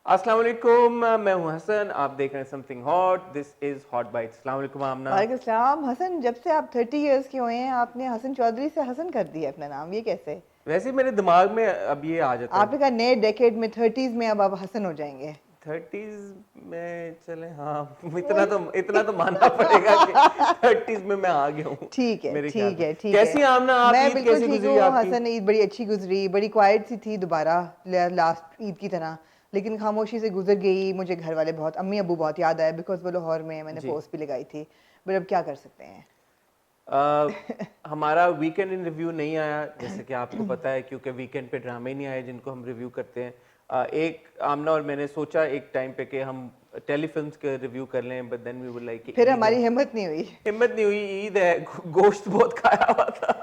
अस्सलाम वालेकुम, मैं हूं हसन, आप देख रहे हैं something hot, this is hot bytes. अस्सलाम वालेकुम आमना। वालेकुम सलाम। हसन, जब से आप 30 इयर्स के हुए हैं आपने हसन चौधरी से हसन कर दिया अपना नाम, ये कैसे? वैसे ही मेरे दिमाग में अब ये आ जाता आपने है। कहा नए डेकेड में 30s में अब आप हसन हो जाएंगे। 30s में चले, हाँ वही। इतना तो मानना पड़ेगा कि 30s में मैं आ गया हूँ ठीक है, मेरे ख्याल ठीक में। है, ठीक है। कैसी आमना, आप मैं ईद बिल्कुल कैसी ठीक गुजरी हूँ आपकी? हसन। ईद बड़ी अच्छी गुजरी, बड़ी क्वाइट सी थी दोबारा लास्ट ईद की तरह, लेकिन खामोशी से गुजर गई। मुझे घर वाले बहुत, अम्मी अबू बहुत याद आए बिकॉज वो लाहौर में, मैंने जी। पोस्ट भी लगाई थी। बट अब क्या कर सकते हैं। हमारा वीकेंड इन रिव्यू नहीं आया, जैसे कि आपको पता है, क्योंकि वीकेंड पे ड्रामे नहीं आए जिनको हम रिव्यू करते हैं। एक आमना और मैंने सोचा एक टाइम पे कि हम टेलीफिल्म्स के रिव्यू कर लें, but then we were like फिर ईद है, हमारी हिम्मत नहीं हुई। हिम्मत नहीं हुई, ईद है, गोश्त बहुत खाया हुआ था।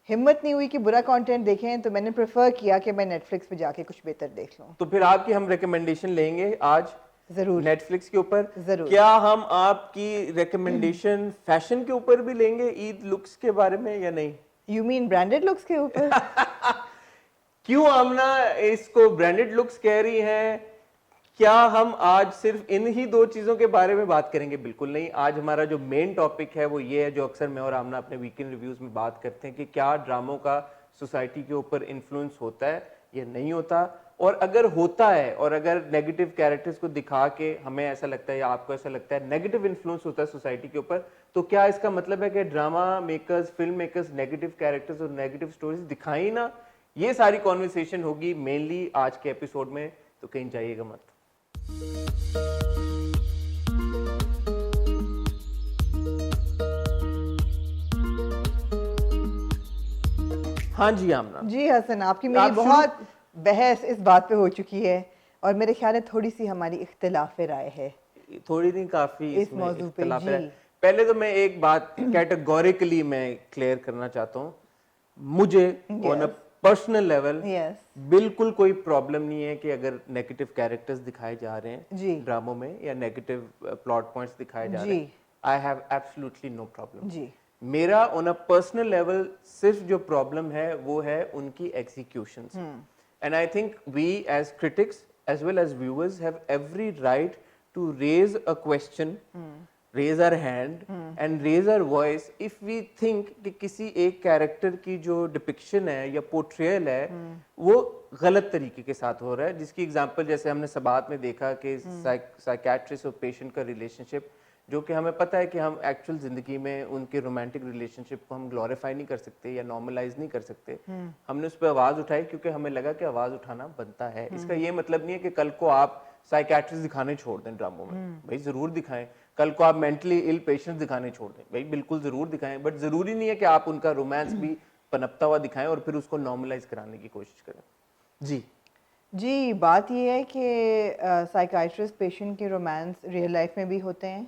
हिम्मत नहीं हुई कि बुरा कंटेंट देखें, तो मैंने प्रेफर किया कि मैं नेटफ्लिक्स पे जाके कुछ बेहतर देख लूं। तो फिर आपकी हम रिकमेंडेशन लेंगे आज ज़रूर, नेटफ्लिक्स के ऊपर। ज़रूर। क्या हम आपकी रिकमेंडेशन फैशन के ऊपर भी लेंगे, ईद लुक्स के बारे में, या नहीं? यू मीन ब्रांडेड लुक्स के ऊपर? क्यों आमना इसको ब्रांडेड लुक्स कह रही हैं? क्या हम आज सिर्फ इन ही दो चीजों के बारे में बात करेंगे? बिल्कुल नहीं। आज हमारा जो मेन टॉपिक है वो ये है, जो अक्सर मैं और आमना अपने वीकेंड रिव्यूज में बात करते हैं, कि क्या ड्रामों का सोसाइटी के ऊपर इन्फ्लुएंस होता है या नहीं होता, और अगर होता है और अगर नेगेटिव कैरेक्टर्स को दिखा के हमें ऐसा लगता है या आपको ऐसा लगता है नेगेटिव इन्फ्लुएंस होता है सोसाइटी के ऊपर, तो क्या इसका मतलब है कि drama makers, film makers negative characters और नेगेटिव स्टोरीज दिखाई ना? ये सारी कॉन्वर्सेशन होगी मेनली आज के एपिसोड में, तो कहीं जाइएगा मत। हाँ जी आमना। जी हसन, आपकी मेरी आप बहुत बहस इस बात पे हो चुकी है, और मेरे ख्याल है थोड़ी सी हमारी इख्तिलाफ राय है थोड़ी नहीं, काफी इस इसमें मौजू पे। इख्तिलाफ जी। है। पहले तो मैं एक बात कैटेगोरिकली मैं क्लियर करना चाहता हूँ, मुझे on a yes, personal level yes. बिल्कुल कोई प्रॉब्लम नहीं है कि अगर नेगेटिव कैरेक्टर्स दिखाए जा रहे जी, हैं ड्रामों में या नेगेटिव प्लॉट पॉइंट्स दिखाए जा रहे जी, हैं, I have absolutely no problem. जी। मेरा ऑन अ पर्सनल लेवल सिर्फ जो प्रॉब्लम है वो है उनकी एग्जीक्यूशन से। And I think we as critics as well as viewers have every right to raise a question, raise our hand and raise our voice if we think कि किसी एक कैरेक्टर की जो डिपिक्शन है या पोर्ट्रेयल है वो गलत तरीके के साथ हो रहा है, जिसकी एग्जांपल जैसे हमने सबात में देखा कि साइकियाट्रिस्ट और पेशेंट का रिलेशनशिप, जो कि हमें पता है कि हम एक्चुअल जिंदगी में उनके रोमांटिक रिलेशनशिप को हम ग्लोरीफाई नहीं कर सकते या नॉर्मलाइज नहीं कर सकते। हमने उस पर आवाज उठाई क्योंकि हमें लगा कि आवाज उठाना बनता है। इसका ये मतलब नहीं है कि कल को आप साइकियाट्रिस्ट दिखाने छोड़ दें ड्रामों में, भाई जरूर दिखाएं। कल को आप मेंटली इल पेशेंट्स दिखाने छोड़ दें, भाई बिल्कुल जरूर दिखाएं, बट जरूरी नहीं है कि आप उनका रोमांस भी पनपता हुआ दिखाएं और फिर उसको नॉर्मलाइज कराने की कोशिश करें। जी जी, बात ये है कि साइकाइट्रिस्ट पेशेंट के रोमांस रियल लाइफ में भी होते हैं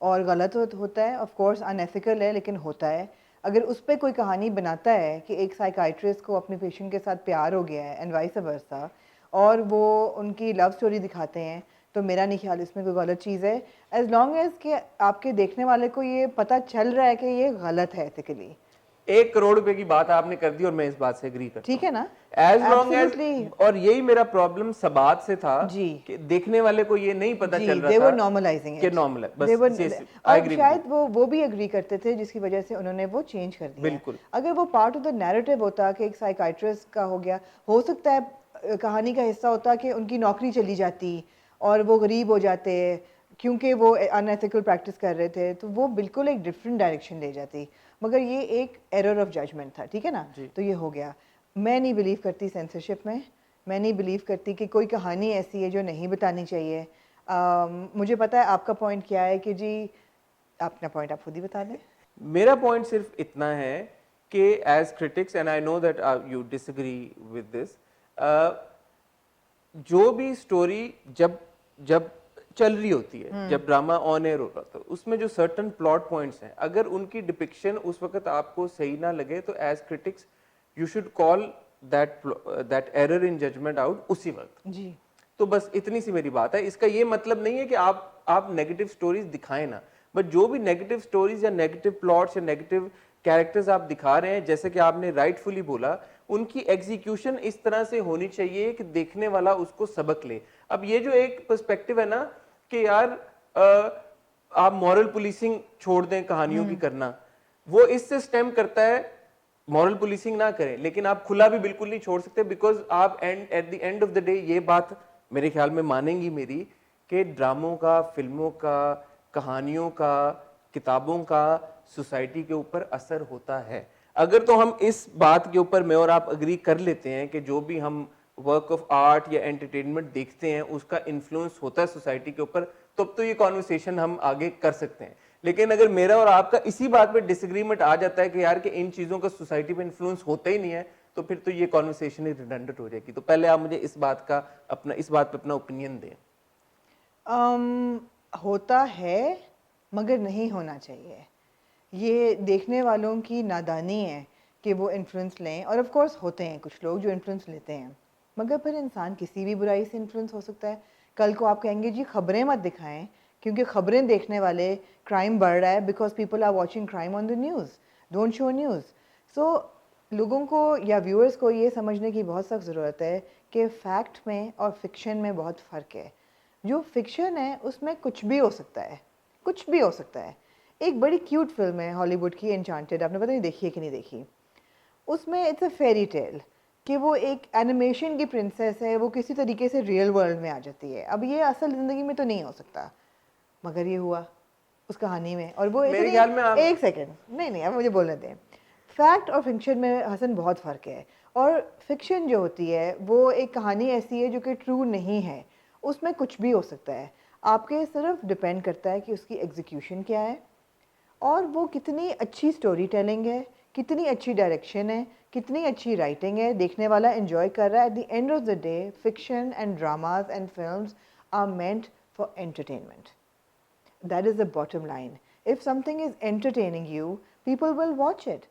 और गलत होता है, ऑफ कोर्स अनएथिकल है, लेकिन होता है। अगर उस पर कोई कहानी बनाता है कि एक साइकाइट्रिस्ट को अपने पेशेंट के साथ प्यार हो गया है एंड वाइस वर्सा, और वो उनकी लव स्टोरी दिखाते हैं, तो मेरा नहीं ख्याल इसमें कोई गलत चीज़ है, एज लॉन्ग एज कि आपके देखने वाले को ये पता चल रहा है कि ये गलत है एथिकली। 1 करोड़ रुपए की बात आपने कर दी और मैं इस बात से एग्री करता ठीक हूँ, है ना? As long as. एब्सोल्युटली। और यही मेरा प्रॉब्लम सबात से था जी, कि देखने वाले को ये नहीं पता जी, चल they रहा were था normalizing कि it. नॉर्मल है, They were, बस आई और एग्री विद शायद वो भी एग्री करते थे, जिसकी वजह से उन्होंने वो चेंज कर दिया। बिल्कुल। अगर वो पार्ट ऑफ द नैरेटिव होता कि एक साइकाइट्रिस्ट का हो गया, हो सकता है कहानी का हिस्सा होता कि उनकी नौकरी चली जाती और वो गरीब हो जाते क्योंकि वो अनएथिकल प्रैक्टिस कर रहे थे, तो वो बिल्कुल एक डिफरेंट डायरेक्शन ले जाती। मगर ये एक एरर ऑफ जजमेंट था, ठीक है ना? तो ये हो गया। मैं नहीं बिलीव करती सेंसरशिप में, मैं नहीं बिलीव करती कि कोई कहानी ऐसी है जो नहीं बतानी चाहिए। मुझे पता है आपका पॉइंट क्या है कि जी, अपना पॉइंट आप खुद ही बता दें। मेरा पॉइंट सिर्फ इतना है कि as critics, and I know that you disagree with this, जो भी स्टोरी जब जब चल रही होती है, जब ड्रामा ऑन एयर हो रहा था, उसमें जो सर्टन प्लॉट पॉइंट्स हैं, अगर उनकी डिपिक्शन उस वक्त आपको सही ना लगे, तो as critics you should call that error in judgement out उसी वक्त। जी, तो बस इतनी सी मेरी बात है। इसका ये मतलब नहीं है कि आप नेगेटिव स्टोरीज दिखाएं ना, बट जो भी नेगेटिव स्टोरीज या नेगेटिव प्लॉट्स या नेगेटिव कैरेक्टर्स आप दिखा रहे हैं, जैसे कि आपने राइटफुली बोला, उनकी एग्जीक्यूशन इस तरह से होनी चाहिए कि देखने वाला उसको सबक ले। اب یہ جو ایک پرسپیکٹو ہے نا کہ یار آپ مورل پولیسنگ چھوڑ دیں کہانیوں کی کرنا, وہ اس سے سٹیم کرتا ہے مورل پولیسنگ نہ کریں, لیکن آپ کھلا بھی بالکل نہیں چھوڑ سکتے, بیکاز آپ at the end of the day یہ بات میرے خیال میں مانیں گی میری کہ ڈراموں کا, فلموں کا, کہانیوں کا, کتابوں کا سوسائٹی کے اوپر اثر ہوتا ہے. اگر تو ہم اس بات کے اوپر میں اور آپ اگری کر لیتے ہیں کہ جو بھی ہم ورک آف آرٹ یا انٹرٹینمنٹ دیکھتے ہیں اس کا انفلوئنس ہوتا ہے سوسائٹی کے اوپر, تب تو یہ کانورسیشن ہم آگے کر سکتے ہیں. لیکن اگر میرا اور آپ کا اسی بات پہ ڈس ایگریمنٹ آ جاتا ہے کہ یار کہ ان چیزوں کا سوسائٹی پہ انفلوئنس ہوتا ہی نہیں ہے, تو پھر تو یہ کانورسیشن ہی ریڈنڈنٹ ہو جائے گی. تو پہلے آپ مجھے اس بات پہ اپنا اوپینین دیں. ہوتا ہے مگر نہیں ہونا چاہیے. یہ دیکھنے والوں کی نادانی ہے کہ وہ انفلوئنس لیں, اور آف کورس ہوتے ہیں کچھ لوگ جو انفلوئنس لیتے ہیں, مگر پھر انسان کسی بھی برائی سے انفلوئنس ہو سکتا ہے. کل کو آپ کہیں گے جی خبریں مت دکھائیں کیونکہ خبریں دیکھنے والے کرائم بڑھ رہا ہے, because people are watching crime on the news, don't show news. So لوگوں کو یا ویورز کو یہ سمجھنے کی بہت سخت ضرورت ہے کہ فیکٹ میں اور فکشن میں بہت فرق ہے. جو فکشن ہے اس میں کچھ بھی ہو سکتا ہے, کچھ بھی ہو سکتا ہے. ایک بڑی کیوٹ فلم ہے ہالی ووڈ کی انچانٹیڈ, آپ نے پتہ نہیں دیکھی ہے کہ نہیں دیکھی. اس میں اٹس اے فیری ٹیل کہ وہ ایک اینیمیشن کی پرنسس ہے, وہ کسی طریقے سے ریئل ورلڈ میں آ جاتی ہے. اب یہ اصل زندگی میں تو نہیں ہو سکتا, مگر یہ ہوا اس کہانی میں. اور وہ میرے خیال میں ایک سیکنڈ, نہیں اب مجھے بولنے دیں. فیکٹ اور فکشن میں حسن بہت فرق ہے. اور فکشن جو ہوتی ہے وہ ایک کہانی ایسی ہے جو کہ ٹرو نہیں ہے, اس میں کچھ بھی ہو سکتا ہے. آپ کے صرف ڈپینڈ کرتا ہے کہ اس کی ایگزیکیوشن کیا ہے, اور وہ کتنی اچھی اسٹوری ٹیلنگ ہے, کتنی اچھی ڈائریکشن ہے, کتنی اچھی رائٹنگ ہے, دیکھنے والا انجوائے کر رہا ہے. At the end of the day fiction and dramas and films are meant for entertainment. That is the bottom line. If something is entertaining you, people will watch it.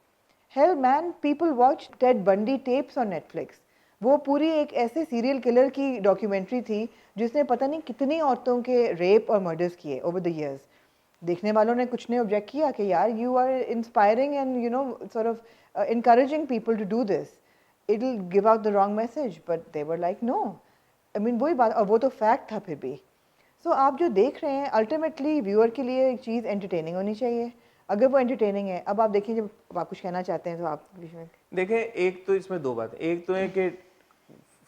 Hell man, people watch Ted Bundy tapes on Netflix. وہ پوری ایک ایسے serial killer کی documentary تھی جس نے پتہ نہیں کتنی عورتوں کے ریپ اور مرڈرز کیے اوور دا ایئرز. دیکھنے والوں نے کچھ نے آبجیکٹ کیا کہ یار you are inspiring and you know sort of encouraging people to do this, it will give out the wrong message, but they were like no. I mean وہی بات, اور وہ تو فیکٹ تھا پھر بھی. سو آپ جو دیکھ رہے ہیں الٹیمیٹلی ویور کے لیے ایک چیز انٹرٹیننگ ہونی چاہیے. اگر وہ انٹرٹیننگ ہے, اب آپ دیکھیں جب آپ کچھ کہنا چاہتے ہیں تو آپ دیکھیں. ایک تو اس میں دو باتیں, ایک تو ہے کہ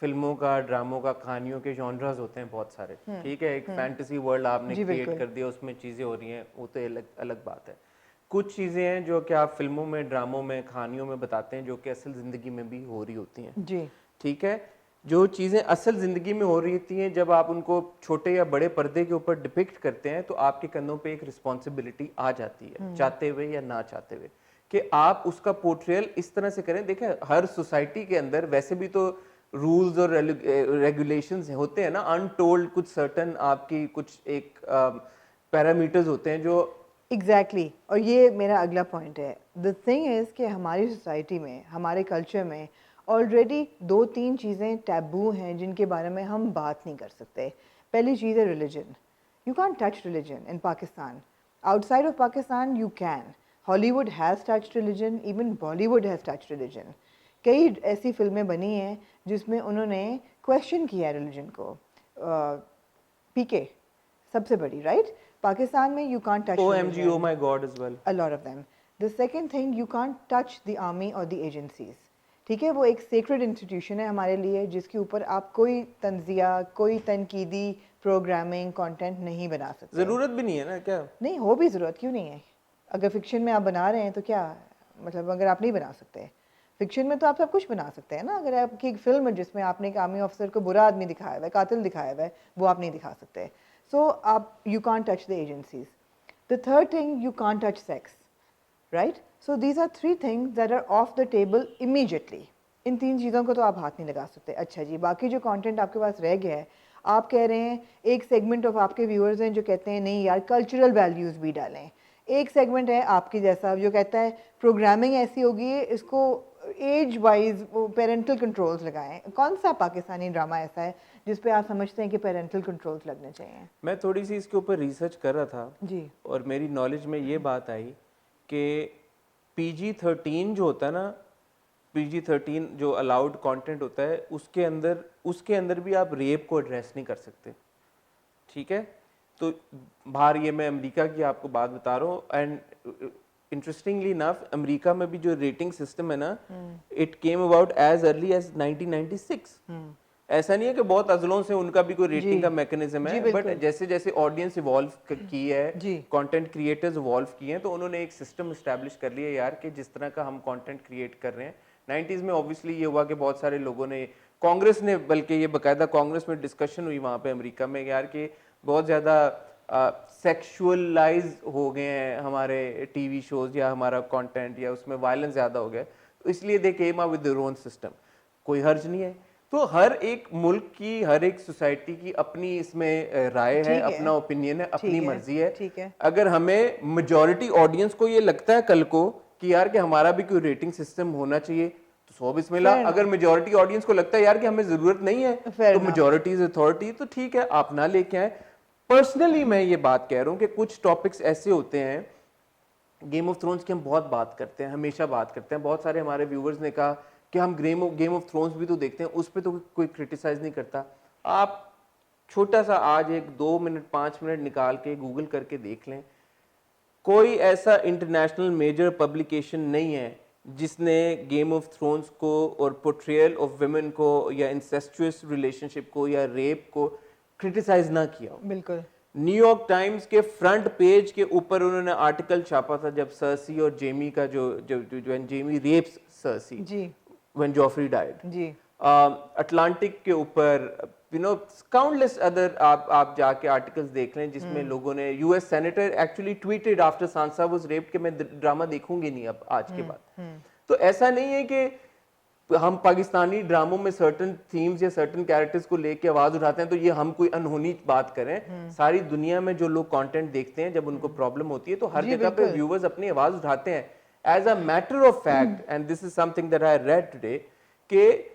فلموں کا, ڈراموں کا, کہانیوں کے جانرز ہوتے ہیں بہت سارے, ٹھیک ہے. ایک فینٹیسی ورلڈ آپ نے کریٹ کر دیا, اس میں چیزیں ہو رہی ہیں, وہ تو الگ بات ہے. کچھ چیزیں ہیں جو کہ آپ فلموں میں, ڈراموں میں, کہانیوں میں بتاتے ہیں جو کہ اصل زندگی میں بھی ہو رہی ہوتی ہیں. جی ٹھیک ہے. جو چیزیں اصل زندگی میں ہو رہی ہوتی ہیں, جب آپ ان کو چھوٹے یا بڑے پردے کے اوپر ڈپکٹ کرتے ہیں تو آپ کے کندھوں پہ ایک رسپانسبلٹی آ جاتی ہے, چاہتے ہوئے یا نہ چاہتے ہوئے, کہ آپ اس کا پورٹریل اس طرح سے کریں. دیکھیں ہر سوسائٹی کے اندر ویسے بھی تو رولز اور ریگولیشنز ہوتے ہیں نا, انٹولڈ کچھ سرٹن آپ کی کچھ ایک پیرامیٹرز ہوتے ہیں جو ایگزیکٹلی. اور یہ میرا اگلا پوائنٹ ہے. دا تھنگ از کہ ہماری سوسائٹی میں, ہمارے کلچر میں آلریڈی 2-3 چیزیں ٹیبو ہیں جن کے بارے میں ہم بات نہیں کر سکتے. پہلی چیز ہے religion. You can't touch religion in Pakistan. Outside of Pakistan you can. Hollywood has touch religion, even Bollywood has touch religion. کئی ایسی فلمیں بنی ہیں جس میں انہوں نے کویشچن کیا ہے ریلیجن کو. پی کے سب سے بڑی, رائٹ. پاکستان میں you can't touch OMG, religion. oh my God as well. A lot of them. The second thing, you can't touch the army or the agencies. ٹھیک ہے, وہ ایک سیکرڈ انسٹیٹیوشن ہے ہمارے لیے جس کے اوپر آپ کوئی تنزیہ, کوئی تنقیدی پروگرامنگ کانٹینٹ نہیں بنا سکتے. ضرورت بھی نہیں ہے نا, کیا نہیں ہو بھی ضرورت کیوں نہیں ہے. اگر فکشن میں آپ بنا رہے ہیں تو کیا مطلب, اگر آپ نہیں بنا سکتے فکشن میں تو آپ سب کچھ بنا سکتے ہیں نا. اگر آپ کی ایک فلم ہے جس میں آپ نے ایک آرمی آفیسر کو برا آدمی دکھایا ہوا ہے, قاتل دکھایا ہوا ہے, وہ آپ نہیں دکھا سکتے. So you can't touch the agencies. The third thing, you can't touch sex, right? So these are 3 things that are off the table immediately. ان 3 چیزوں کو تو آپ ہاتھ نہیں لگا سکتے. اچھا جی, باقی جو کانٹینٹ آپ کے پاس رہ گیا ہے, آپ کہہ رہے ہیں ایک سیگمنٹ آف آپ کے ویورز ہیں جو کہتے ہیں نہیں یار کلچرل ویلیوز بھی ڈالیں. ایک سیگمنٹ ہے آپ کی جیسا جو کہتا ہے پروگرامنگ ایسی ہوگی ہے, اس کو ایج وائز پیرنٹل کنٹرولز لگائیں. کون سا پاکستانی ڈرامہ ایسا ہے جس پہ آپ سمجھتے ہیں کہ پیرنٹل کنٹرولز لگنے چاہیے؟ میں تھوڑی سی اس کے اوپر ریسرچ کر رہا تھا جی, اور میری نالج میں یہ بات آئی کہ PG-13 جو ہوتا ہے نا, PG-13 जो अलाउड कंटेंट होता है उसके अंदर भी आप रेप को एड्रेस नहीं कर सकते, ठीक है। तो बाहर, ये मैं अमेरिका की आपको बात बता रहा हूँ, एंड इंटरेस्टिंगली इनफ अमेरिका में भी जो रेटिंग सिस्टम है ना, it came about as early as 1996। ऐसा नहीं है कि बहुत अजलों से उनका भी कोई रेटिंग का मैकेनिज्म है, बट जैसे जैसे ऑडियंस इवॉल्व की है, कंटेंट क्रिएटर्स इवॉल्व किए हैं, तो उन्होंने एक सिस्टम एस्टैब्लिश कर लिया यार कि जिस तरह का हम कंटेंट क्रिएट कर रहे हैं। 90s में ऑब्वियसली ये हुआ कि बहुत सारे लोगों ने, कांग्रेस ने, बल्कि ये बकायदा कांग्रेस में डिस्कशन हुई वहाँ पे अमेरिका में यार कि बहुत ज़्यादा सेक्सुअलाइज हो गए हैं हमारे टीवी शोज या हमारा कंटेंट, या उसमें वायलेंस ज़्यादा हो गया, तो इसलिए they came up with their own system. कोई हर्ज नहीं है। तो हर एक मुल्क की, हर एक सोसाइटी की अपनी इसमें राय है, अपना ओपिनियन है, अपनी मर्जी है। अगर हमें मेजॉरिटी ऑडियंस को ये लगता है कल को कि यार कि हमारा भी कोई रेटिंग सिस्टम होना चाहिए, तो सो बिस्मिल्लाह। अगर मेजॉरिटी ऑडियंस को लगता है यार कि हमें जरूरत नहीं है, तो मेजॉरिटी इज अथॉरिटी, तो ठीक है, आप ना लेके आए। पर्सनली मैं ये बात कह रहा हूँ कि कुछ टॉपिक्स ऐसे होते हैं, गेम ऑफ थ्रोन्स की हम बहुत बात करते हैं, हमेशा बात करते हैं, बहुत सारे हमारे व्यूवर्स ने कहा कि हम गेम ऑफ थ्रोन्स भी तो देखते हैं, उस पर तो कोई क्रिटिसाइज नहीं करता। आप छोटा सा आज 1-2 मिनट 5 मिनट निकाल के गूगल करके देख लें, कोई ऐसा इंटरनेशनल मेजर पब्लिकेशन नहीं है जिसने गेम ऑफ थ्रोन्स को और पोर्ट्रेयल ऑफ वुमेन को या इंसेस्चुअस रिलेशनशिप को या रेप को क्रिटिसाइज ना किया हो। बिल्कुल। न्यूयॉर्क टाइम्स के फ्रंट पेज के ऊपर उन्होंने आर्टिकल छापा था जब सर्सी और जेमी का जो जेमी रेप्स सर्सी जी, when Joffrey died. जी। अटलांटिक के ऊपर काउंटलेस अदर आप जाके आर्टिकल्स देख लें जिसमें लोगों ने, US senator actually tweeted after Sansa was raped कि मैं ड्रामा देखूंगी नहीं अब आज के बाद। तो ऐसा नहीं है कि हम पाकिस्तानी ड्रामों में सर्टन थीम्स या सर्टन कैरेक्टर्स को लेके आवाज उठाते हैं तो ये हम कोई अनहोनी बात करें। सारी दुनिया में जो लोग कंटेंट देखते हैं, जब उनको प्रॉब्लम होती है तो हर जगह पे व्यूअर्स अपनी आवाज उठाते हैं। As a matter of fact, and this is something that I read today, कि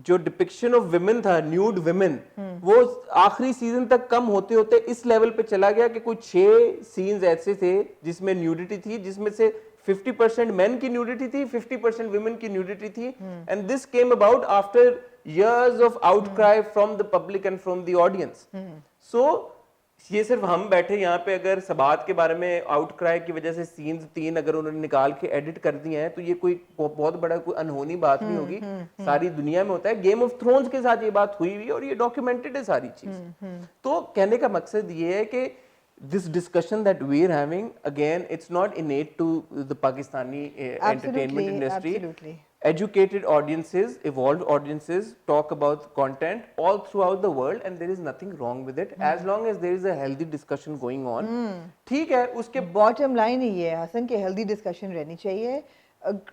जो डिपिक्शन ऑफ विमेन था, न्यूड विमेन, वो आखिरी सीजन तक कम होते होते इस लेवल पे चला गया कि कुछ 6 सीन्स ऐसे थे जिसमें न्यूडिटी थी, जिसमें से 50% मेन की न्यूडिटी थी, 50% विमेन की न्यूडिटी थी, and this came about after years of outcry from the public and from the audience. So ये सिर्फ हम बैठे यहाँ पे अगर सबात के बारे में आउटक्राई की वजह से सीन्स 3 अगर उन्होंने निकाल के एडिट कर दिए हैं तो ये कोई बहुत बड़ा कोई अनहोनी बात नहीं होगी। सारी दुनिया में होता है। गेम ऑफ थ्रोन्स के साथ ये बात हुई हुई और ये डॉक्यूमेंटेड है सारी चीज। तो कहने का मकसद ये है कि this discussion that we are having, again, it's not innate to the Pakistani entertainment industry. Absolutely. Educated audiences, evolved audiences talk about content all throughout the world and there is nothing wrong with it as long as there is a healthy discussion going on. ठीक है, उसके bottom line ही है हसन कि healthy discussion रहनी चाहिए।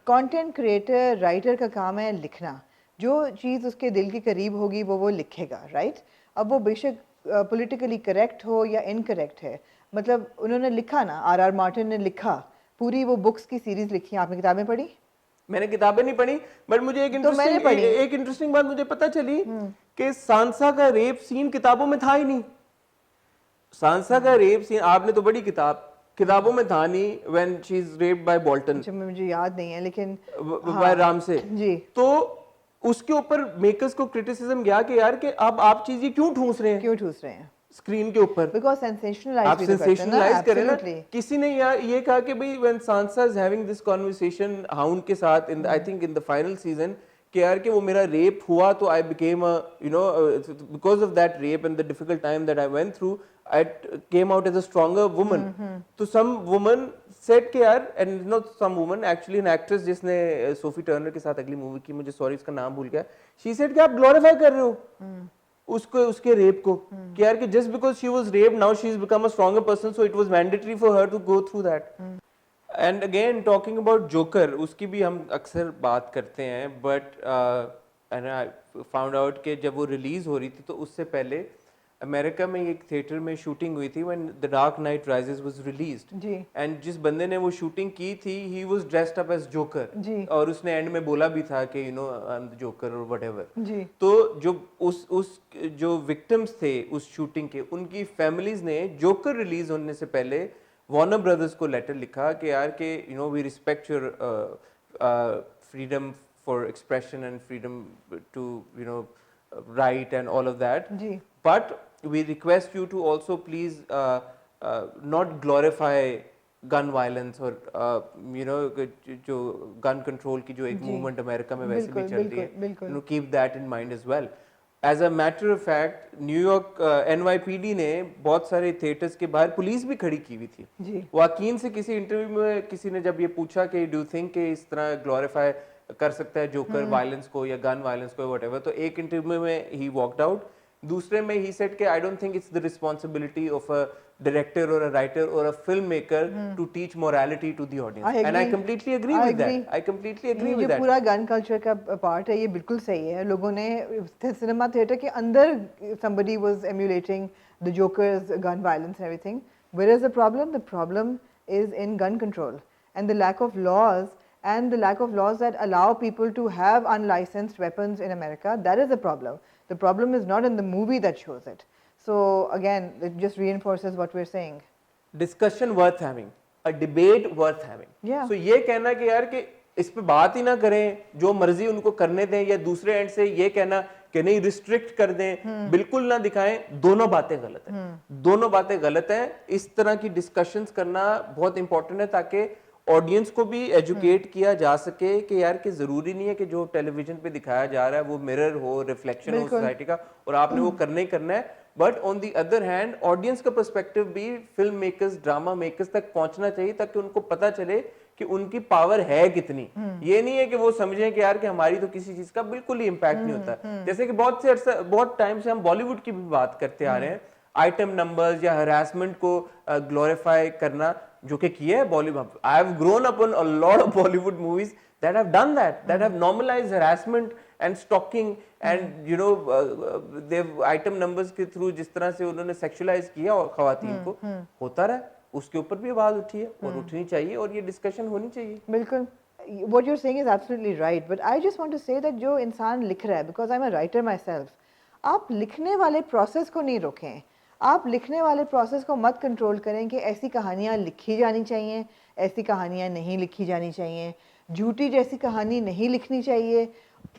Content creator, writer का काम है लिखना, जो चीज़ उसके दिल के करीब होगी वो लिखेगा, राइट। अब वो बेशक पॉलिटिकली करेक्ट हो या इनकरेक्ट है, मतलब उन्होंने लिखा ना, आर मार्टिन ने लिखा, पूरी वो बुक्स की सीरीज लिखी। आपने किताबें पढ़ी? मैंने किताबें नहीं पढ़ी, बट मुझे एक इंटरेस्टिंग बात मुझे पता चली कि सांसा का रेप सीन किताबों में था ही नहीं। सांसा का रेप सीन, आपने तो बड़ी किताबों में था नहीं, when she is raped by Bolton. मुझे याद नहीं है लेकिन बाय राम से जी। तो उसके ऊपर मेकर्स को क्रिटिसिज्म गया कि यार कि अब आप चीजें क्यों ठूस रहे हैं स्क्रीन के ऊपर, बिकॉज़ सेंसेशनलाइज आप सेंसेशनलाइज करें ना। किसी ने यार ये कहा कि भाई when Sansa is having this conversation Hound के साथ in I think in the final season कि यार कि वो मेरा रेप हुआ तो I became a you know because of that rape and the difficult time that I went through I came out as a stronger woman. तो some woman said कि यार, and not some woman, actually an actress जिसने Sophie Turner के साथ अगली movie की, मुझे sorry इसका नाम भूल गया, she said कि आप ग्लोरीफाई कर रहे हो उसके रेप को, कि यार कि just because she was raped now she has become a stronger person so it was mandatory for her to go through that. And again talking about Joker, उसकी भी हम अक्सर बात करते हैं, but and I found out कि जब वो रिलीज हो रही थी तो उससे पहले अमेरिका में एक थिएटर में शूटिंग हुई थी when The Dark Knight Rises was released ji. and जिस बंदे ने वो शूटिंग की थी he was dressed up as Joker जी। और उसने एंड में बोला भी था कि you know I'm the Joker or whatever जी। तो जो विक्टिम्स थे उस शूटिंग के, उनकी फैमिलीज ने जोकर रिलीज होने से पहले वार्नर ब्रदर्स को लेटर लिखा कि यार कि you know we respect your freedom for expression and freedom to, you know, write and all of that. Ji. But we request you to also please not glorify gun violence or you know जो gun control की जो एक जी. movement America में वैसे भी बिल्कुल, चल रही बिल्कुल, है, बिल्कुल. you know, keep that in mind as well. As a matter of fact, New York NYPD ने बहुत सारे थिएटर्स के बाहर पुलिस भी खड़ी की हुई थी. जी. वाकीन से किसी इंटरव्यू में किसी ने जब ये पूछा कि डू थिंक कि इस तरह ग्लोरीफाई कर सकता है जोकर वायलेंस को या गन वायलेंस को व्हाटएवर, तो एक इंटरव्यू में ही वॉकड आउट, दूसरे में ही सेड कि I don't think it's the responsibility of a director or a writer or a filmmaker to teach morality to the audience. And I completely agree with that. I completely agree with ये that. पूरा gun culture का part है, ये बिल्कुल सही है. लोगों ने सिनेमा थिएटर के अंदर somebody was emulating the Joker's gun violence and everything. Where is the problem? The problem is in gun control and the lack of laws and the lack of laws that allow people to have unlicensed weapons in America. That is the problem. The problem is not in the movie that shows it. So again, it just reinforces what we're saying. Discussion worth having, a debate worth having. Yeah. So ये कहना कि यार कि इस पे बात ही ना करें, जो मर्जी उनको करने दें, या दूसरे एंड से ये कहना कि नहीं रिस्ट्रिक्ट कर दें, बिल्कुल ना दिखाएं, दोनों बातें गलत हैं. दोनों बातें गलत हैं. इस तरह की डिस्कशंस करना बहुत इंपॉर्टेंट है ताकि ऑडियंस को भी एजुकेट किया जा सके कि यार कि जरूरी नहीं है कि जो टेलीविजन पे दिखाया जा रहा है वो मिरर हो, रिफ्लेक्शन हो सोसाइटी का, और आपने वो करना ही करना है. But on the other hand audience का पर्सपेक्टिव भी फिल्म मेकर्स, ड्रामा मेकर्स तक पहुंचना चाहिए ताकि उनको पता चले कि उनकी पावर है कितनी. ये नहीं है कि वो समझें कि यार कि हमारी तो किसी चीज का बिल्कुल ही इम्पैक्ट नहीं होता. जैसे कि बहुत टाइम से हम बॉलीवुड की भी बात करते आ रहे हैं, आइटम नंबर्स या हरासमेंट को ग्लोरीफाई करना, जो कि किया है Bollywood. I have grown up on a lot of Bollywood movies that have done that have normalized harassment and stalking and you know they've item numbers के through जिस तरह से उन्होंने sexualize किया ख़वातीन को, होता रहा, उसके ऊपर भी आवाज उठी है और उठनी चाहिए और ये डिस्कशन होनी चाहिए. बिल्कुल. What you're saying is absolutely right, but I just want to say that जो इंसान लिख रहा है, because I'm a writer myself, आप लिखने वाले प्रोसेस को नहीं रोकें. आप लिखने वाले प्रोसेस को मत कंट्रोल करें कि ऐसी कहानियाँ लिखी जानी चाहिए, ऐसी कहानियाँ नहीं लिखी जानी चाहिए, झूठी जैसी कहानी नहीं लिखनी चाहिए,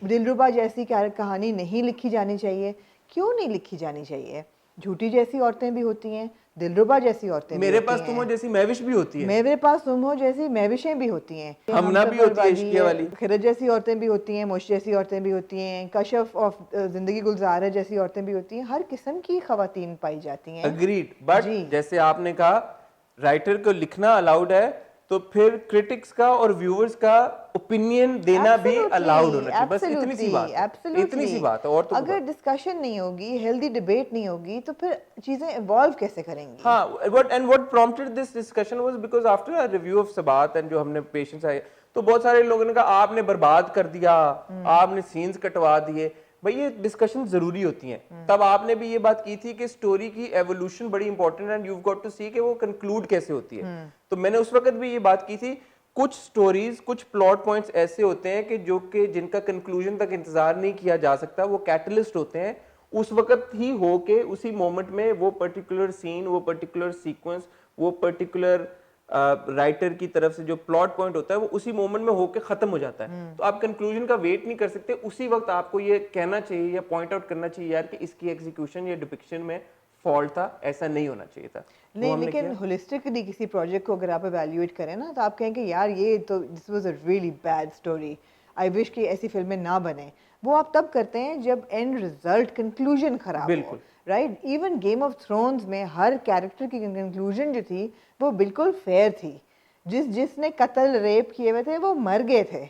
दिलरुबा जैसी कहानी नहीं लिखी जानी चाहिए. क्यों नहीं लिखी जानी चाहिए? झूठी जैसी औरतें भी होती हैं, दिलरुबा जैसी औरतें मेरे पास तुम हो जैसी महविश भी होती है, मेरे पास तुम हो जैसी महविशें भी होती हैं, हमना भी होती है, इश्किया वाली खिरत जैसी औरतें भी होती हैं, मुश जैसी औरतें भी होती हैं, कशफ ऑफ जिंदगी गुलजार है जैसी औरतें भी होती हैं. हर किस्म की खवातीन पाई जाती हैं. अग्रीड. बट जैसे आपने कहा राइटर को लिखना अलाउड है, तो फिर क्रिटिक्स का और व्यूअर्स का ओपिनियन देना भी अलाउड होना चाहिए. बस इतनी सी बात है, इतनी सी बात है. और तो अगर डिस्कशन नहीं होगी, हेल्दी डिबेट नहीं होगी, तो फिर चीजें इवॉल्व कैसे करेंगी? हाँ, what prompted this discussion was because after a review of सबात and जो हमने पेशेंट्स आए, तो बहुत सारे लोगों ने कहा आपने बर्बाद कर दिया, आपने सीन्स कटवा दिए. भाई ये डिस्कशन जरूरी होती हैं. तब आपने भी ये बात की थी कि स्टोरी की एवोल्यूशन बड़ी इंपॉर्टेंट है एंड यू गॉट टू सी कि वो कंक्लूड कैसे होती है. तो मैंने उस वक्त भी ये बात की थी, कुछ स्टोरीज, कुछ प्लॉट पॉइंट्स ऐसे होते हैं कि जो कि जिनका कंक्लूजन तक इंतजार नहीं किया जा सकता, वो कैटलिस्ट होते हैं. उस वक्त ही हो के उसी मोमेंट में वो पर्टिकुलर सीन, वो पर्टिकुलर सीक्वेंस, वो पर्टिकुलर राइटर की तरफ से जो प्लॉट पॉइंट होता है वो उसी मोमेंट में होके खत्म हो जाता है. तो आप कंक्लूजन का वेट नहीं कर सकते, उसी वक्त आपको ये कहना चाहिए या पॉइंट आउट करना चाहिए यार कि इसकी एग्जीक्यूशन या डिपिक्शन में फॉल्ट था, ऐसा नहीं होना चाहिए था. नहीं, लेकिन होलिस्टिकली किसी प्रोजेक्ट को अगर आप एवेल्युएट करें ना, तो आप कहें कि यार ये तो this was a really bad story, I wish कि ऐसी फिल्में ना बने. वो आप तब करते हैं जब एंड रिजल्ट कंक्लूजन खराब हो. Right. Even game of thrones में हर कैरेक्टर की कंक्लूजन जो थी वो बिल्कुल फेयर थी. जिसने कत्ल रेप किए हुए थे वो मर गए थे.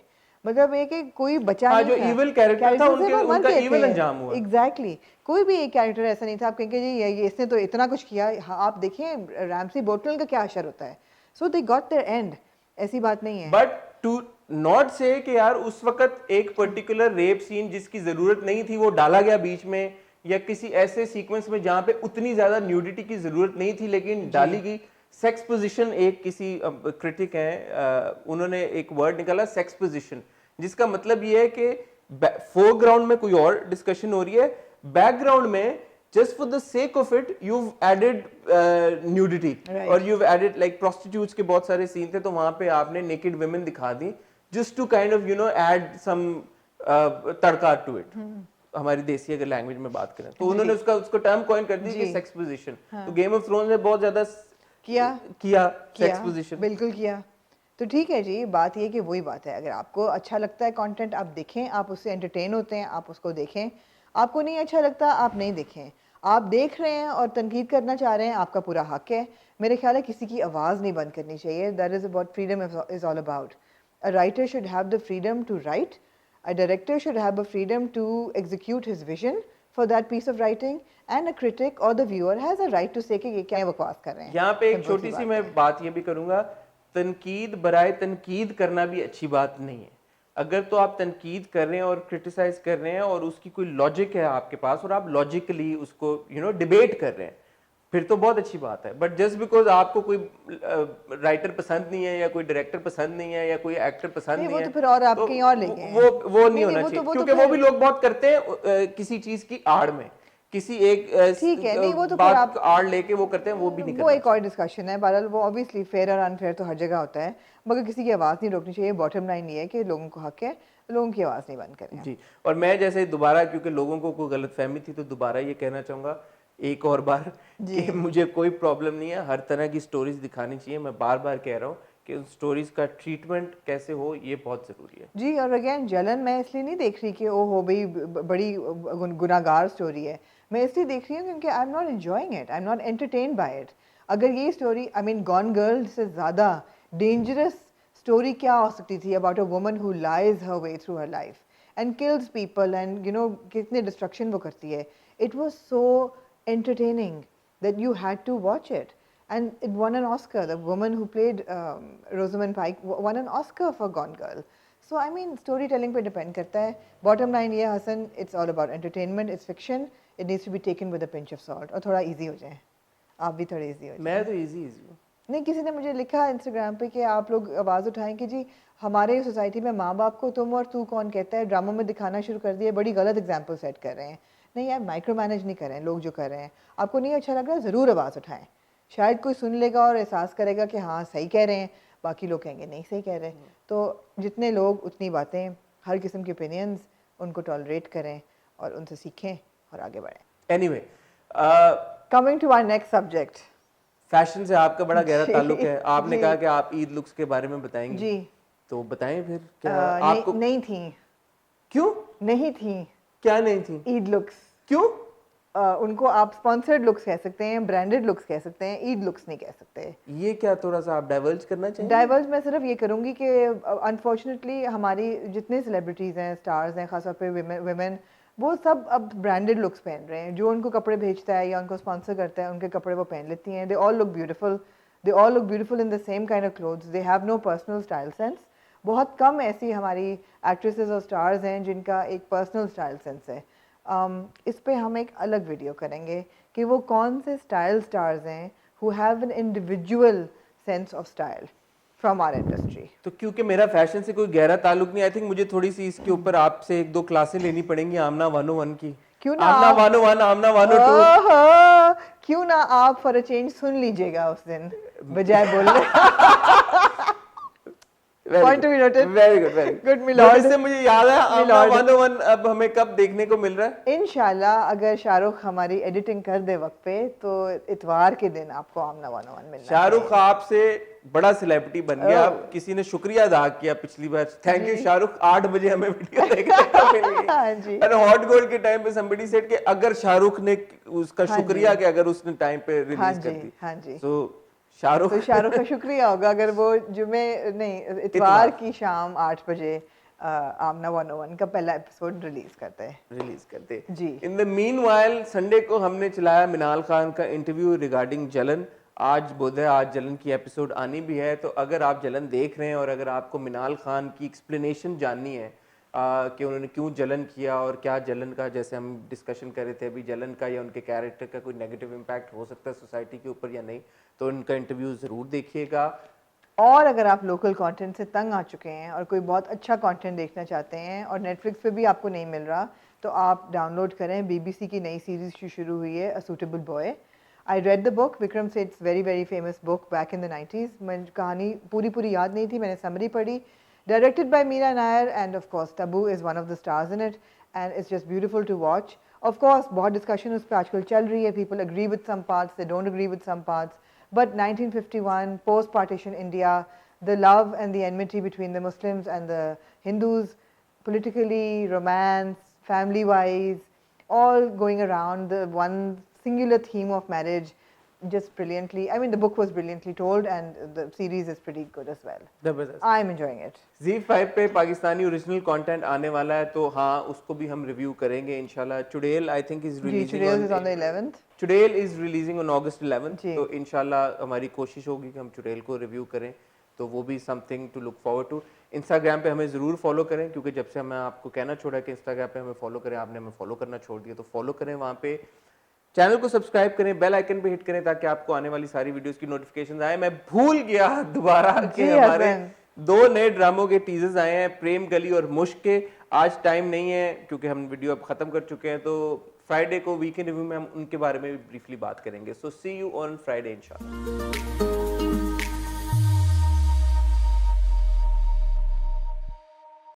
मतलब ये कि कोई बचा नहीं जो था. इविल कैरेक्टर था उनका इविल अंजाम हुआ. एग्जैक्टली. कोई भी एक कैरेक्टर ऐसा नहीं था आप कहेंगे जी ये इसने तो इतना कुछ किया. आप देखिए रैमसी बोल्टन का क्या असर होता है. सो दे गॉट देयर एंड. ऐसी बात नहीं है. बट टू नॉट से कि यार उस वक्त एक पर्टिकुलर रेप सीन जिसकी जरूरत नहीं थी वो डाला गया बीच में, या किसी ऐसे सीक्वेंस में जहां पे उतनी ज्यादा न्यूडिटी की जरूरत नहीं थी लेकिन डाली गई. सेक्स पोजीशन, एक किसी क्रिटिक हैं उन्होंने एक वर्ड निकाला सेक्स पोजीशन, जिसका मतलब ये है कि फोरग्राउंड में कोई और डिस्कशन हो रही है, बैकग्राउंड में just for the sake of it you've added nudity, right. or you've added like prostitutes के बहुत सारे सीन थे तो वहां पे आपने naked women दिखा दी just to kind of you know add some tadka to it, हमारी देसी अगर लैंग्वेज में बात करें तो उन्होंने उसको टर्म कॉइन कर दी कि सेक्स पोजीशन। तो गेम ऑफ थ्रोन्स ने बहुत ज्यादा किया सेक्स पोजीशन, बिल्कुल किया। तो ठीक है जी, बात ये कि वही बात है, अगर आपको अच्छा लगता है कंटेंट आप देखें, आप उससे एंटरटेन होते हैं आप उसको देखें, आपको नहीं अच्छा लगता आप नहीं देखें। आप देख रहे हैं और तनकीद करना चाह रहे हैं, आपका पूरा हक है। मेरे ख्याल है किसी की आवाज़ नहीं बंद करनी चाहिए। That is about freedom is all about. A writer should have the freedom to write, a director should have the freedom to execute his vision for that piece of writing, and a critic or the viewer has a right to say कि ये क्या बकवास कर रहे हैं। यहाँ पे एक Simple छोटी सी सी बात मैं है। बात ये भी करूंगा, तनकीद बराए तनकीद करना भी अच्छी बात नहीं है। अगर तो आप तनकीद कर रहे हैं और क्रिटिसाइज कर रहे हैं और उसकी कोई लॉजिक है आपके पास और आप लॉजिकली उसको डिबेट कर रहे हैं, फिर तो बहुत अच्छी बात है। बट जस्ट बिकॉज आपको कोई राइटर पसंद नहीं है या कोई डायरेक्टर पसंद नहीं है या कोई एक्टर पसंद नहीं, नहीं वो है, तो फिर और आप तो कहीं और ले गए हैं। वो नहीं होना वो चाहिए, तो क्योंकि वो भी लोग बहुत करते हैं किसी चीज की आड़ में, किसी एक ठीक है, नहीं वो तो फिर बात आप आड़ लेके वो करते हैं, वो भी नहीं वो करना एक और डिस्कशन है। बहरहाल वो ऑब्वियसली फेयर और अनफेयर तो हर जगह होता है, मगर किसी की आवाज़ नहीं रोकनी चाहिए। बॉटम लाइन ये है कि लोगों को हक है, लोगों की आवाज़ नहीं बंद करें। जी। और मैं जैसे दोबारा, क्योंकि लोगों को कोई गलतफहमी थी, तो दोबारा ये कहना चाहूँगा एक और बार कि मुझे कोई प्रॉब्लम नहीं है, हर तरह की स्टोरीज दिखानी चाहिए। मैं बार बार कह रहा हूँ कि उन स्टोरीज का ट्रीटमेंट कैसे हो ये बहुत ज़रूरी है। जी, और अगेन जलन मैं इसलिए नहीं देख रही कि ओ हो भाई बड़ी गुनाहगार स्टोरी है। मैं इसलिए देख रही हूँ क्योंकि I am not enjoying it, I am not entertain by it. अगर ये story, I mean Gone Girl से ज़्यादा डेंजरस स्टोरी क्या हो सकती थी about a woman who lies her way through her life and kills people and कितने destruction वो करती है। इट वॉज सो entertaining that you had to watch it, and it won an Oscar. The woman who played Rosamund Pike won an Oscar for Gone Girl. So I mean storytelling पे depend करता है। Bottom line ये Hasan, it's all about entertainment, it's fiction, it needs to be taken with a pinch of salt, और थोड़ा easy हो जाए, आप भी थोड़े easy हो जाए। मैं तो इजी हूँ। नहीं, किसी ने मुझे लिखा इंस्टाग्राम पे कि आप लोग आवाज़ उठाएं कि जी हमारे सोसाइटी में माँ बाप को तुम और तू कौन कहता है, ड्रामों में दिखाना शुरू कर दिया, बड़ी गलत एग्जाम्पल सेट कर रहे हैं। नहीं यार, माइक्रो मैनेज नहीं कर रहे हैं लोग जो कर रहे हैं। आपको नहीं अच्छा लग रहा, ज़रूर आवाज़ उठाएं, शायद कोई सुन लेगा और एहसास करेगा कि हाँ सही कह रहे हैं, बाकी लोग कहेंगे नहीं सही कह रहे। तो जितने लोग उतनी बातें, हर किस्म के ओपिनियंस, उनको टॉलरेट करें और उनसे सीखें और आगे बढ़ें। Anyway, coming to our next subject, fashion से आपका बड़ा गहरा जी, ताल्लुक है। आपने जी। कहा कि आप ईद लुक्स के बारे में बताएंगे, जी। तो बताएं फिर क्या नहीं, आपको। नहीं थी, क्यों नहीं थी क्या नहीं थी? ईद लुक्स। क्यों? उनको आप स्पॉन्सर्ड लुक्स कह सकते हैं, ब्रांडेड लुक्स कह सकते हैं, ईद लुक्स नहीं कह सकते। ये क्या थोड़ा सा आप डाइवर्ज करना चाहिए? डाइवर्स मैं सिर्फ ये करूँगी कि अनफॉर्चुनेटली हमारी जितने सेलिब्रिटीज़ हैं, स्टार्स हैं, खासतौर पे विमेन, वो सब अब ब्रांडेड लुक्स पहन रहे हैं। जो उनको कपड़े भेजता है या उनको स्पॉन्सर करता है, उनके कपड़े वो पहन लेती हैं। They all look beautiful, they all look beautiful in the same kind of clothes, they have no personal style sense. बहुत कम ऐसी हमारी एक्ट्रेसेस और स्टार्स हैं जिनका एक पर्सनल स्टाइल सेंस है। इस पे हम एक अलग वीडियो करेंगे कि वो कौन से स्टाइल स्टार्स हैं who have an individual sense of style from our industry. तो क्योंकि मेरा फैशन से कोई गहरा ताल्लुक नहीं, आई थिंक मुझे थोड़ी सी इसके ऊपर आपसे एक दो क्लासें लेनी पड़ेंगी, आमना 101 की। क्यों ना आमना आप- 101, आमना 102। ओहो, क्यों ना आप फॉर अ चेंज सुन लीजिएगा उस दिन बजाय बोलने। Point to be noted. Very good, very Good, my lord. इससे मुझे याद है My आमना lord. 101 अब हमें कब देखने को मिल रहा है? इंशाल्लाह अगर शाहरुख हमारी एडिटिंग कर दे वक्त पे, तो इतवार के दिन आपको आमना 101 मिलना है। शाहरुख आपसे बड़ा सेलिब्रिटी बन गया। अब किसी ने शुक्रिया अदा किया पिछली बार, थैंक यू शाहरुख, 8 बजे हमें वीडियो देखने को मिल गई। हाँ जी। और हॉट गोल्ड के टाइम पे somebody said कि अगर शाहरुख ने उसका हाँ शुक्रिया जी। कि अगर उसने टाइम पे हाँ रिलीज कर जी, दी। हाँ जी। सो शाहरुख तो शाहरुख का शुक्रिया होगा अगर वो जुमे नहीं इतवार की शाम 8 बजे आमना 101 का पहला एपिसोड रिलीज करते हैं। रिलीज करते जी। इन द मीनवाइल संडे को हमने चलाया मिनाल खान का इंटरव्यू रिगार्डिंग जलन। आज बोध है आज जलन की एपिसोड आनी भी है, तो अगर आप जलन देख रहे हैं और अगर आपको मिनाल खान की एक्सप्लेनेशन जाननी है कि उन्होंने क्यों जलन किया और क्या जलन का, जैसे हम डिस्कशन कर रहे थे अभी, जलन का या उनके कैरेक्टर का कोई नेगेटिव इम्पैक्ट हो सकता है सोसाइटी के ऊपर या नहीं, तो उनका इंटरव्यू ज़रूर देखिएगा। और अगर आप लोकल कंटेंट से तंग आ चुके हैं और कोई बहुत अच्छा कंटेंट देखना चाहते हैं और नेटफ्लिक्स पे भी आपको नहीं मिल रहा, तो आप डाउनलोड करें। बीबीसी की नई सीरीज शुरू हुई है, A Suitable Boy. I read the book, Vikram Seth's very very famous book back in the 90s। मैं कहानी पूरी याद नहीं थी, मैंने समरी पढ़ी, Directed by Meera Nair, and of course Tabu is one of the stars in it, and it's just beautiful to watch. Of course bahut discussion us pe aajkal chal rahi hai, people agree with some parts, they don't agree with some parts, but 1951 post partition India, the love and the enmity between the Muslims and the Hindus, politically, romance, family wise, all going around the one singular theme of marriage, just brilliantly. I mean, the book was brilliantly told, and the series is pretty good as well. जबरदस्त. I'm enjoying it. Z5 पे Pakistani original content आने वाला है, तो हाँ उसको भी हम रिव्यू करेंगे इंशाल्लाह. चुड़ैल आई थिंक इज जी, releasing Chudel is on the 11th. Churail is releasing on August 11th, जी. तो इंशाल्लाह हमारी कोशिश होगी कि हम चुड़ैल को रिव्यू करें, तो वो भी something to look forward to. Instagram पे हमें ज़रूर फॉलो करें, क्योंकि जब से हमें आपको कहना छोड़ा कि इंस्टाग्राम पे हमें फॉलो करें, आपने हमें फॉलो करना छोड़ दिया, तो फॉलो करें वहाँ पे. चैनल को सब्सक्राइब करें, बेल आइकन पे हिट करें ताकि आपको आने वाली सारी वीडियोस की नोटिफिकेशंस आए. मैं भूल गया दोबारा कि जी, हमारे हसबैंड. 2 नए ड्रामों के टीजर्स आए हैं, प्रेम गली और मुश्क के. आज टाइम नहीं है क्योंकि हम वीडियो अब खत्म कर चुके हैं, तो फ्राइडे को वीकेंड रिव्यू में हम उनके बारे में भी ब्रीफली बात करेंगे. सो सी यू ऑन फ्राइडे इंशाल्लाह.